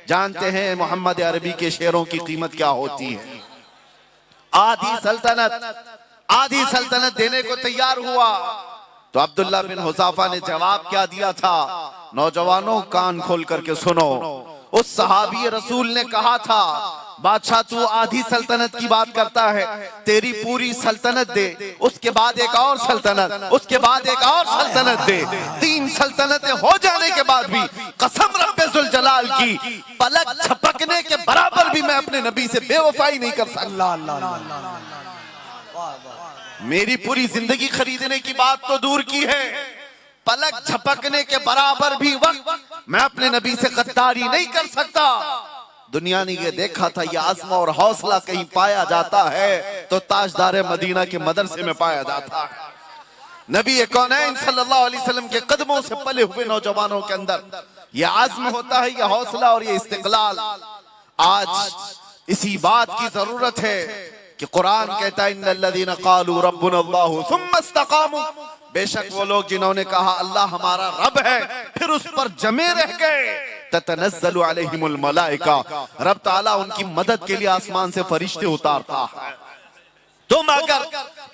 जानते हैं मोहम्मद अरबी के शेरों की कीमत क्या होती है। आधी सल्तनत देने को तैयार हुआ तो अब्दुल्ला बिन हुज़ाफा ने जवाब क्या दिया था? नौजवानों कान खोल करके सुनो। उस सहाबी रसूल ने कहा था, बादशाह तू आधी सल्तनत की बात करता है, तेरी पूरी सल्तनत दे, उसके बाद एक और सल्तनत, उसके बाद एक और सल्तनत दे। 3 सल्तनतें हो जाने के बाद भी कसम रब्बे जुल जलाल की, पलक झपकने के बराबर भी मैं अपने नबी से बेवफाई नहीं कर सकता। मेरी पूरी जिंदगी खरीदने की बात तो दूर की है, पलक झपकने के बराबर भी वक्त मैं अपने नबी से गद्दारी नहीं कर सकता। दुनिया ने ये देखा था, ये आज़मा और हौसला कहीं पाया जाता है तो ताजदार मदीना के मदरसे में पाया जाता है। नबी कौनैन सल्लल्लाहु अलैहि वसल्लम के कदमों से पले हुए नौजवानों के अंदर ये आज़म होता है, ये हौसला और ये इस्तिक़लाल। आज इसी बात की जरूरत है कि कुरान कहता है, इन्नल्लज़ीना क़ालू रब्बुनल्लाहु सुम्मा इस्तक़ामू, बेशक वो लोग जिन्होंने कहा अल्लाह हमारा रब है फिर उस पर जमे रह गए, ततनज़्ज़लु अलैहिमुल मलाइका, रब ताला उनकी मदद के लिए आसमान से फरिश्ते उतारता है। तुम अगर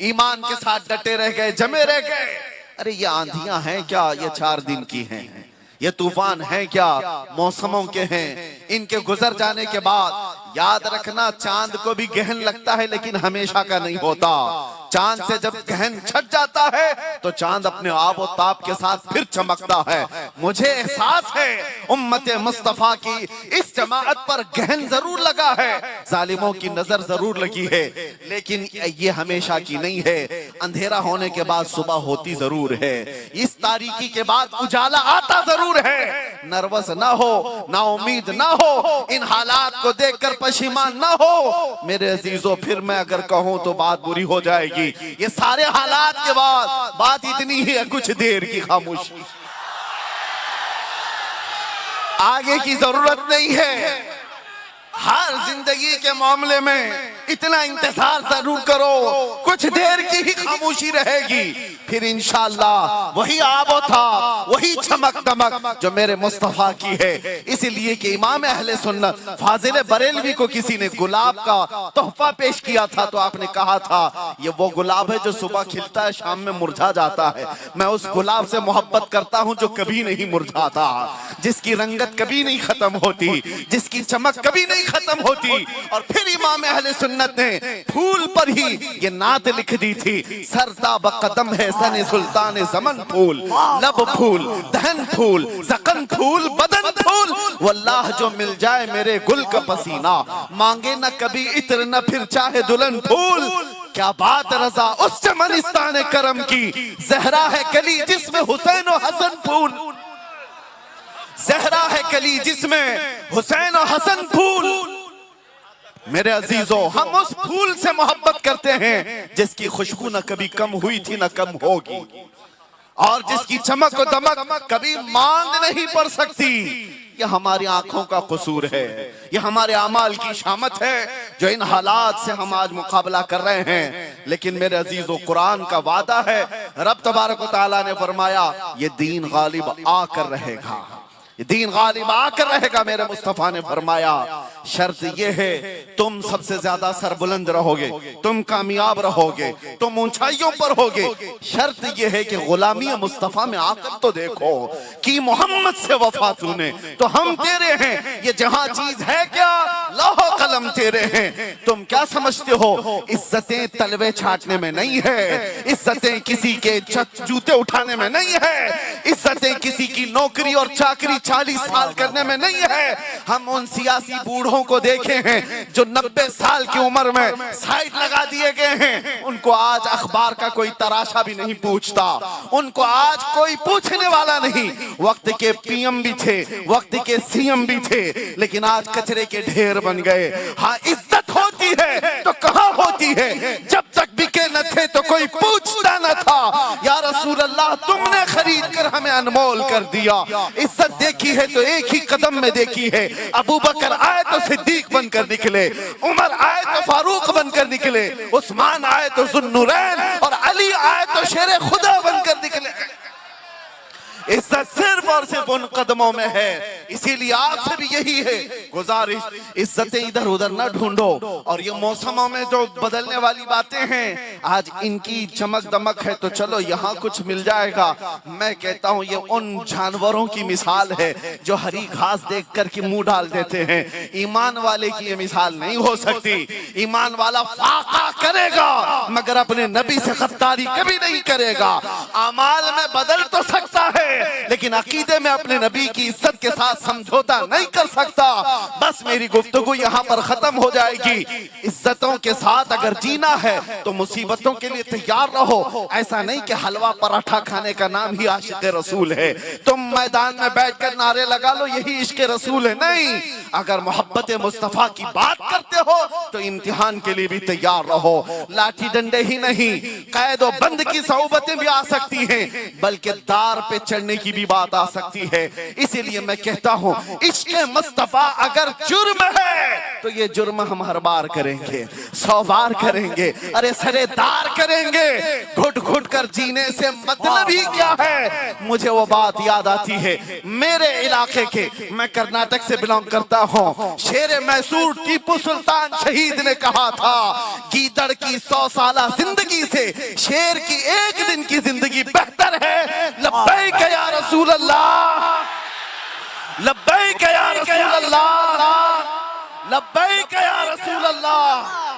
ईमान के साथ डटे रह गए, जमे रह गए, अरे ये आंधियां हैं क्या? ये 4 दिन की हैं। ये तूफान हैं क्या? मौसमों के हैं। इनके गुजर जाने के बाद याद रखना, चांद को भी गहन लगता है लेकिन हमेशा का नहीं होता। चांद से जब गहन छट जाता है तो चांद अपने आब और ताप के साथ फिर चमकता है। मुझे एहसास है उम्मते मुस्तफा की इस जमाअत पर गहन जरूर लगा है, जालिमों की नजर जरूर लगी है, लेकिन ये हमेशा की नहीं है। अंधेरा होने के बाद सुबह होती जरूर है, इस तारीकी के बाद उजाला आता जरूर है। नर्वस ना हो, ना उम्मीद ना हो, इन हालात को देखकर पशिमान ना हो मेरे अजीजों। फिर मैं अगर कहूं तो बात बुरी हो जाएगी। ये सारे हालात के बाद बात इतनी ही है, कुछ देर की खामोशी, आगे की जरूरत नहीं है। हर जिंदगी के मामले में इतना इंतजार जरूर करो, कुछ देर की ही खामोशी रहेगी, फिर इंशाअल्लाह वही आबो था, वही चमक दमक जो मेरे मुस्तफा की है। इसलिए कि इमाम अहले सुन्नत फाजिल बरेलवी को किसी ने गुलाब का तोहफा पेश किया था तो आपने कहा था ये वो गुलाब है जो सुबह खिलता है, शाम में मुरझा जाता है। मैं उस गुलाब से मोहब्बत करता हूं जो कभी नहीं मुरझाता, जिसकी रंगत कभी नहीं खत्म होती, जिसकी चमक कभी नहीं खत्म होती। और फिर इमाम अहले सुन्नत ने फूल पर ही ये नात लिख दी थी, सरता बकदम है सने सुल्तान ज़मन फूल, लब फूल, दहन फूल, ज़कन फूल, बदन फूल, वल्लाह जो मिल जाए मेरे गुल का पसीना, मांगे न कभी इत्र न फिर चाहे दुल्हन फूल। क्या बात रजा उस चमनिस्तान करम की, जहरा है कली जिसमें हुसैन और हसन फूल, जहरा है कली जिसमें हुसैन और हसन फूल। मेरे अजीजों, हम उस फूल से मोहब्बत करते हैं जिसकी खुशबू न कभी कम हुई थी न कम होगी, और जिसकी चमक और दमक कभी मांग नहीं पड़ सकती। ये हमारी आंखों का कसूर है, ये हमारे अमाल की शामत है जो इन हालात से हम आज मुकाबला कर रहे हैं। लेकिन मेरे अजीजों, कुरान का वादा है, रब तबारक व तआला ने फरमाया ये दीन गालिब आकर रहेगा, दीन गालिब आकर रहेगा। मेरे मुस्तफा ने फरमाया शर्त यह है तुम सबसे ज्यादा सरबुलंद रहोगे, तुम कामयाब रहोगे, तुम ऊंचाइयों पर होगे। शर्त यह है कि गुलामी मुस्तफा में आकर तो देखो कि मोहम्मद से वफा तूने तो हम तेरे हैं, ये जहां चीज है क्या लौह कलम तेरे हैं। तुम क्या समझते हो इज्जतें तलवे छाटने में नहीं है, इज्जतें किसी के जूते उठाने में नहीं है, इज्जतें किसी की नौकरी और चाकरी 40 साल करने में नहीं है। हम उन सियासी बूढ़ों को देखे हैं जो 90 साल की उम्र में साइड लगा दिए गए हैं, उनको आज अखबार का कोई तराशा भी नहीं पूछता, उनको आज कोई पूछने वाला नहीं। वक्त के पीएम भी थे, वक्त के सीएम भी थे, लेकिन आज कचरे के ढेर बन गए। हाँ, इज्जत होती है तो कहाँ होती है? जब तक बिके न थे तो कोई पूछता न था। या रसूल अल्लाह, तुमने खरीद कर हमें अनमोल कर दिया। इज्जत देखी है तो एक ही कदम में देखी है। अबू बकर आए तो सिद्दीक बनकर निकले, उमर आए तो फारूक बनकर निकले, उस्मान आए तो ज़ुन्नुरैन और अली आए तो शेर खुदा बनकर निकले। इज्जत सिर्फ और सिर्फ उन कदमों में है। इसीलिए आपसे भी यही है गुजारिश, इज्जतें इधर उधर ना ढूंढो। और ये मौसमों में जो बदलने वाली बातें हैं, आज इनकी चमक दमक है तो चलो यहाँ कुछ मिल जाएगा। मैं कहता हूँ ये उन जानवरों की मिसाल है जो हरी घास देख कर के मुंह डाल देते हैं। ईमान वाले की ये मिसाल नहीं हो सकती। ईमान वाला फाका करेगा मगर अपने नबी से गद्दारी कभी नहीं करेगा। अमाल में बदल तो सकता है लेकिन अकीदे में अपने नबी की इज्जत के साथ समझौता नहीं कर सकता। बस मेरी गुफ्तगू यहाँ पर खत्म हो जाएगी। इज्जतों के साथ अगर जीना है तो मुसीबतों के लिए तैयार रहो। ऐसा नहीं कि हलवा पराठा खाने का नाम ही आशिक रसूल है। तुम मैदान में बैठकर नारे लगा लो यही इश्क रसूल है, नहीं। अगर मोहब्बत मुस्तफा की बात करते हो तो इम्तिहान के लिए भी तैयार रहो। लाठी डंडे ही नहीं, कैद और बंद की सौबतें भी आ सकती हैं, बल्कि दार पे चढ़ने की भी बात आ सकती है। इसीलिए मैं कहता हूँ इश्क मुस्तफा अगर जुर्म है तो ये जुर्म हम हर बार करेंगे, 100 बार करेंगे, अरे सरेदार करेंगे। घुट घुट कर जीने से मतलब ही क्या है। मुझे वो बात याद आती है मेरे इलाके के, मैं कर्नाटक से बिलोंग करता हूँ। शेर मैसूर टीपू सुल्तान शहीद ने कहा था गीदड़ की 100 साला जिंदगी से शेर की एक दिन की जिंदगी बेहतर है। लब्बैक या रसूल अल्लाह, लब्बैक या रसूल अल्लाह, लब्बैक या रसूल अल्लाह।